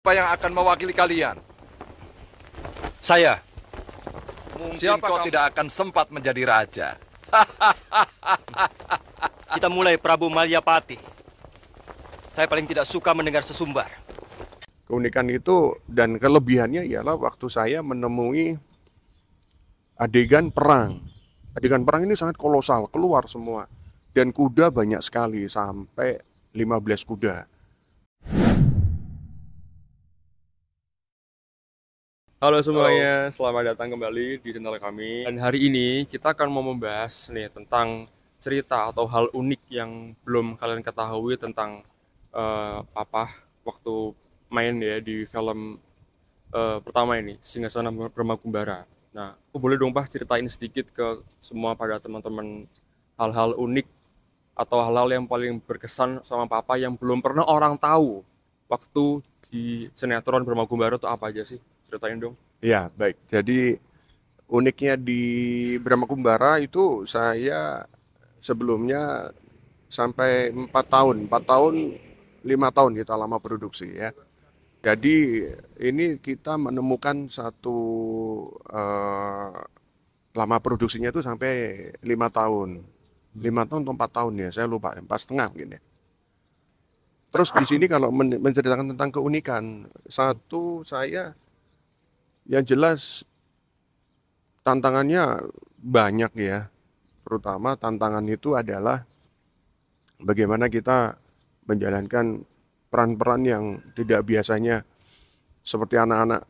Siapa yang akan mewakili kalian? Saya. Mungkin siapa kau tidak akan sempat menjadi raja. Kita mulai Prabu Malyapati. Saya paling tidak suka mendengar sesumbar. Keunikan itu dan kelebihannya ialah waktu saya menemui adegan perang. Adegan perang ini sangat kolosal, keluar semua. Dan kuda banyak sekali, sampai 15 kuda. Halo semuanya, selamat datang kembali di channel kami. Dan hari ini kita akan mau membahas nih tentang cerita atau hal unik yang belum kalian ketahui tentang Papa waktu main ya di film pertama ini, Singgasana Brahmakumbara. Nah, aku boleh dong Pak ceritain sedikit ke semua pada teman-teman hal-hal unik atau hal-hal yang paling berkesan sama Papa yang belum pernah orang tahu waktu di sinetron Brahmakumbara itu apa aja sih? Ceritain dong. Ya, baik. Jadi uniknya di Brahmakumbara itu saya sebelumnya sampai 4 tahun, 5 tahun kita lama produksi ya. Jadi ini kita menemukan satu lama produksinya itu sampai 5 tahun. 5 tahun atau 4 tahun ya, saya lupa, 4,5 mungkin ya. Terus di sini kalau menceritakan tentang keunikan, satu saya yang jelas tantangannya banyak ya. Terutama tantangan itu adalah bagaimana kita menjalankan peran-peran yang tidak biasanya, seperti anak-anak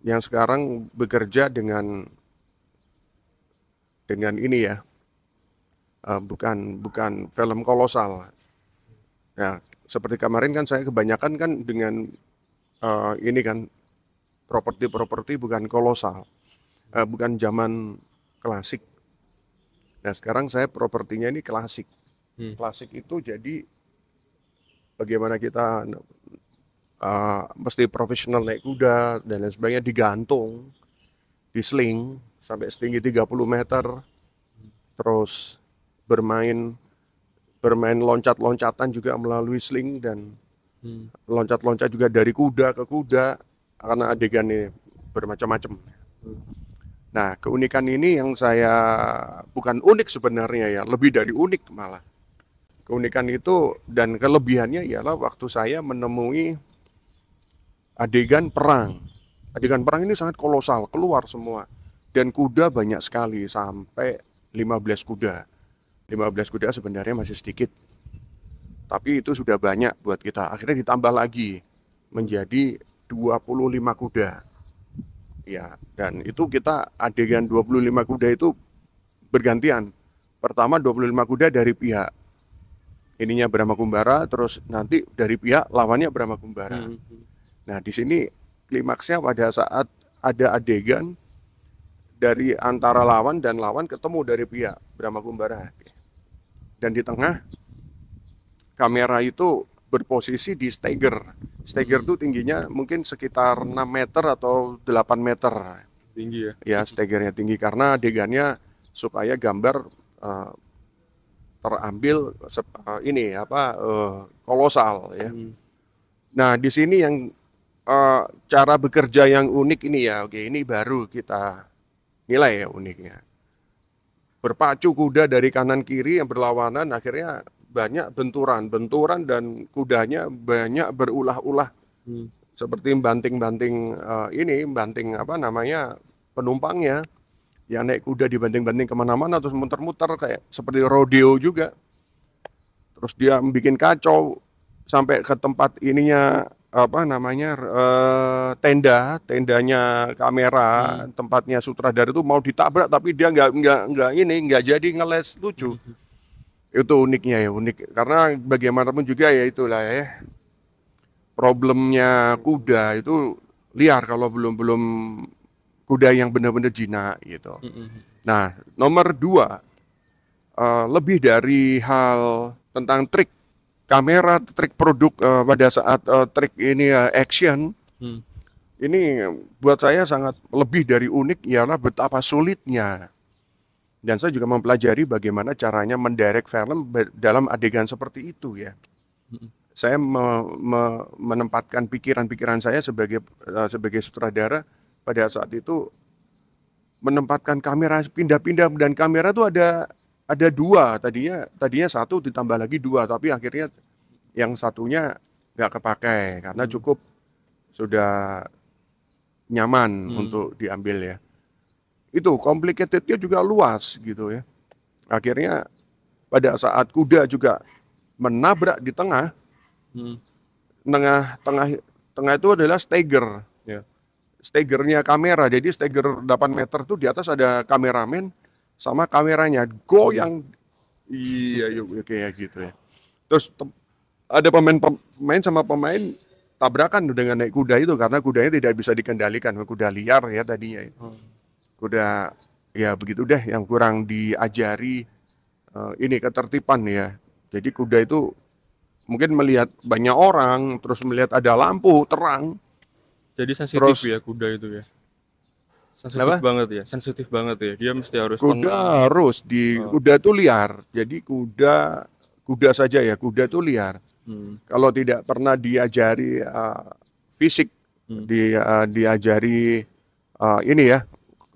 yang sekarang bekerja dengan ini ya, bukan film kolosal. Nah, seperti kemarin kan saya kebanyakan kan dengan ini kan properti bukan kolosal, bukan zaman klasik. Nah, sekarang saya propertinya ini klasik. Klasik itu jadi bagaimana kita mesti profesional naik kuda dan lain sebagainya, digantung, disling sampai setinggi 30 meter, terus bermain loncat-loncatan juga melalui sling dan loncat-loncat juga dari kuda ke kuda, karena adegan ini bermacam-macam. Nah, keunikan ini yang saya, bukan unik sebenarnya ya, lebih dari unik malah. Keunikan itu dan kelebihannya ialah waktu saya menemui adegan perang. Adegan perang ini sangat kolosal, keluar semua. Dan kuda banyak sekali, sampai 15 kuda. 15 kuda sebenarnya masih sedikit, tapi itu sudah banyak buat kita. Akhirnya ditambah lagi menjadi 25 kuda. Ya, dan itu kita adegan 25 kuda itu bergantian. Pertama 25 kuda dari pihak ininya Brahmakumbara, terus nanti dari pihak lawannya Brahmakumbara. Nah, di sini klimaksnya pada saat ada adegan dari antara lawan dan lawan ketemu dari pihak Brahmakumbara. Dan di tengah kamera itu berposisi di Steiger. Steiger itu tingginya mungkin sekitar 6 meter atau 8 meter. Tinggi ya? Ya, Steigernya tinggi karena adegannya supaya gambar terambil kolosal ya. Nah, di sini yang cara bekerja yang unik ini ya, oke, ini baru kita nilai ya uniknya. Berpacu kuda dari kanan kiri yang berlawanan, akhirnya banyak benturan dan kudanya banyak berulah-ulah, seperti banting-banting penumpangnya yang naik kuda dibanting-banting kemana-mana terus muter-muter kayak seperti rodeo juga. Terus dia bikin kacau sampai ke tempat ininya tendanya kamera, tempatnya sutradara itu mau ditabrak tapi dia nggak jadi ngeles, lucu. Itu uniknya ya, unik karena bagaimanapun juga ya itulah ya, problemnya kuda itu liar kalau belum kuda yang benar-benar jinak gitu. Nah, nomor 2, lebih dari hal tentang trik kamera, trik produk pada saat trik ini action. Ini buat saya sangat lebih dari unik, ialah betapa sulitnya. Dan saya juga mempelajari bagaimana caranya mendirect film dalam adegan seperti itu ya. saya menempatkan pikiran-pikiran saya sebagai sutradara pada saat itu, menempatkan kamera pindah-pindah, dan kamera tuh ada dua, tadinya satu ditambah lagi dua, tapi akhirnya yang satunya nggak kepakai karena cukup sudah nyaman untuk diambil ya. Itu complicatednya juga luas gitu ya. Akhirnya pada saat kuda juga menabrak di tengah, tengah itu adalah stagger. Ya. Staggernya kamera, jadi stagger 8 meter tuh di atas ada kameramen sama kameranya goyang. Iya, yuk kayak gitu ya. Terus ada pemain sama pemain tabrakan dengan naik kuda itu karena kudanya tidak bisa dikendalikan, kuda liar ya tadinya. Kuda ya begitu deh, yang kurang diajari ini ketertiban ya. Jadi kuda itu mungkin melihat banyak orang, terus melihat ada lampu terang. Jadi sensitif Terus- ya kuda itu ya. Sensitif Apa? banget ya, sensitif banget ya. Dia mesti harus Kuda tenang. harus kuda itu liar. Jadi kuda saja ya, kuda itu liar. Kalau tidak pernah diajari fisik, diajari ini ya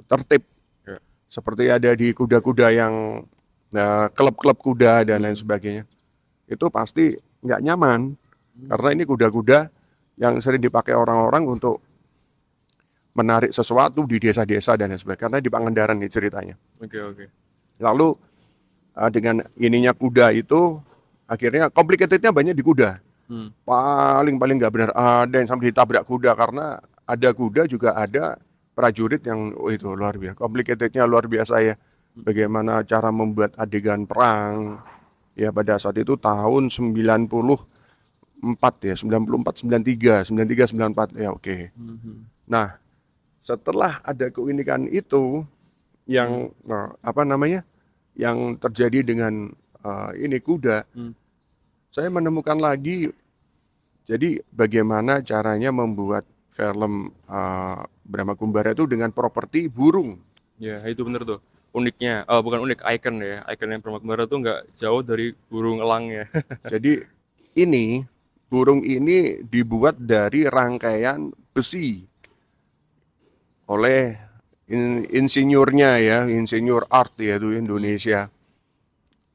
tertib. Ya. Seperti ada di kuda-kuda yang klub-klub kuda dan lain sebagainya. Itu pasti nggak nyaman karena ini kuda-kuda yang sering dipakai orang-orang untuk menarik sesuatu di desa-desa dan lain sebagainya. Karena di Pangandaran nih ceritanya. Oke. Lalu dengan ininya kuda itu akhirnya complicatednya banyak di kuda. Paling nggak benar ada yang sampai ditabrak kuda karena ada kuda juga ada prajurit yang itu luar biasa. Complicatednya luar biasa ya. Bagaimana cara membuat adegan perang ya pada saat itu tahun 94 ya, 94, 93, 94 ya oke. Nah, setelah ada keunikan itu yang yang terjadi dengan ini kuda, saya menemukan lagi jadi bagaimana caranya membuat film Brahma Kumbara itu dengan properti burung. Ya, itu bener tuh. Uniknya, bukan unik, icon ya. Icon yang Brahma Kumbara tuh nggak jauh dari burung elang ya. Jadi burung ini dibuat dari rangkaian besi oleh insinyurnya ya, insinyur art ya itu Indonesia.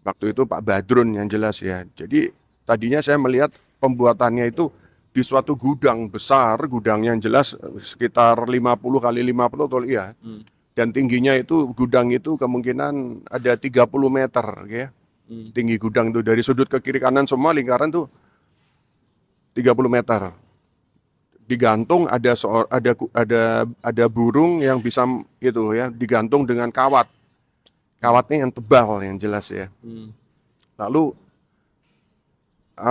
Waktu itu Pak Badrun yang jelas ya. Jadi tadinya saya melihat pembuatannya itu di suatu gudang besar, gudang yang jelas sekitar 50 kali 50 atau iya. Dan tingginya itu gudang itu kemungkinan ada 30 meter ya. Tinggi gudang itu dari sudut ke kiri kanan semua lingkaran tuh 30 meter. Digantung ada burung yang bisa itu ya, digantung dengan kawat. Kawatnya yang tebal yang jelas ya. Lalu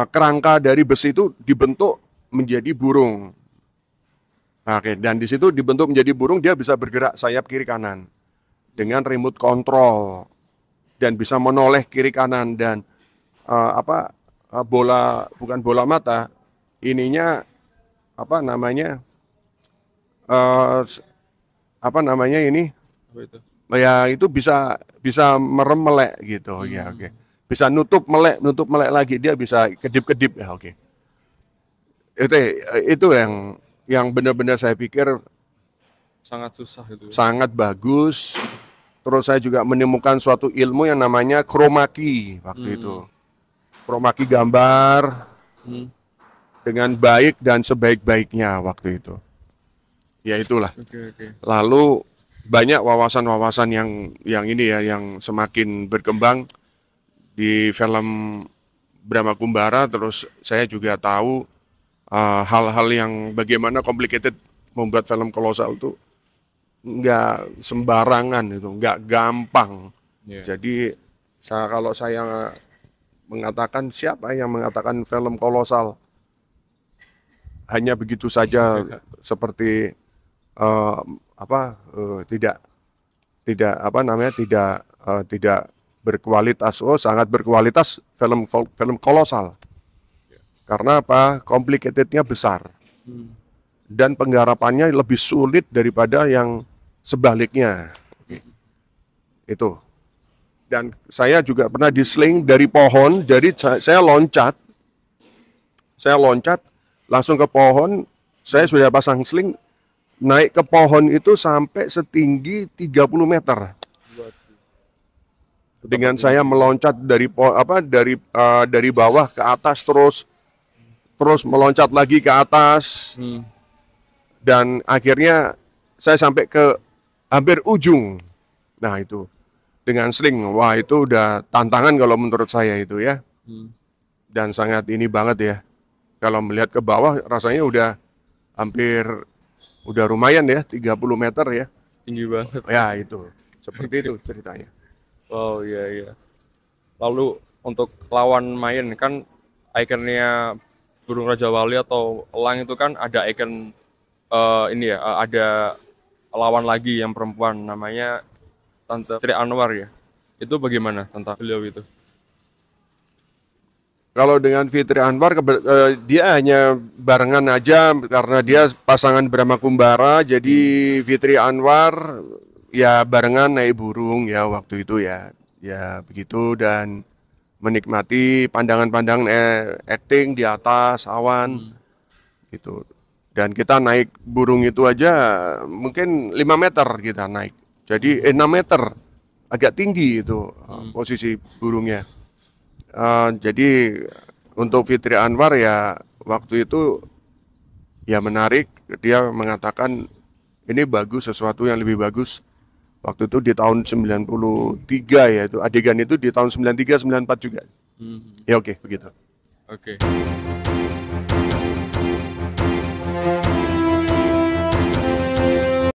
kerangka dari besi itu dibentuk menjadi burung. Oke, dan di situ dibentuk menjadi burung, dia bisa bergerak sayap kiri kanan dengan remote control dan bisa menoleh kiri kanan dan bukan bola mata, ininya Apa itu? ya itu bisa merem melek gitu ya oke. Bisa nutup melek lagi, dia bisa kedip-kedip ya oke. Itu yang benar-benar saya pikir Sangat susah itu. sangat bagus. Terus saya juga menemukan suatu ilmu yang namanya chroma key waktu itu. Chroma key gambar dengan baik dan sebaik-baiknya waktu itu. Ya itulah. Oke. Lalu banyak wawasan-wawasan yang ini ya, yang semakin berkembang di film Brahma Kumbara. Terus saya juga tahu hal-hal yang bagaimana complicated membuat film kolosal itu nggak sembarangan, itu nggak gampang. Yeah. Jadi kalau saya mengatakan, siapa yang mengatakan film kolosal hanya begitu saja seperti tidak berkualitas. Sangat berkualitas film kolosal. Karena apa? Complicatednya besar. Dan penggarapannya lebih sulit daripada yang sebaliknya. Itu. Dan saya juga pernah diseling dari pohon, jadi saya loncat Saya loncat langsung ke pohon, saya sudah pasang sling, naik ke pohon itu sampai setinggi 30 meter. Dengan saya meloncat dari bawah ke atas terus meloncat lagi ke atas dan akhirnya saya sampai ke hampir ujung. Nah itu dengan sling, wah itu udah tantangan kalau menurut saya itu ya. Dan sangat ini banget ya. Kalau melihat ke bawah rasanya udah lumayan ya, 30 meter ya. Tinggi banget. Ya itu, seperti itu ceritanya. Oh iya iya. Lalu untuk lawan main kan ikonnya burung Raja Wali atau elang itu kan ada ikon ini ya, ada lawan lagi yang perempuan namanya Tante Fitri Anwar ya. Itu bagaimana tentang beliau itu? Kalau dengan Fitri Anwar dia hanya barengan aja karena dia pasangan Brahma Kumbara, jadi Fitri Anwar ya barengan naik burung ya waktu itu ya begitu dan menikmati pandangan-pandangan acting di atas awan gitu. Dan kita naik burung itu aja mungkin 5 meter kita naik, jadi 6 meter, agak tinggi itu posisi burungnya. Jadi untuk Fitri Anwar ya waktu itu ya menarik, dia mengatakan ini bagus, sesuatu yang lebih bagus. Waktu itu di tahun 93 ya, itu adegan itu di tahun 93 94 juga. Ya oke, begitu. Oke.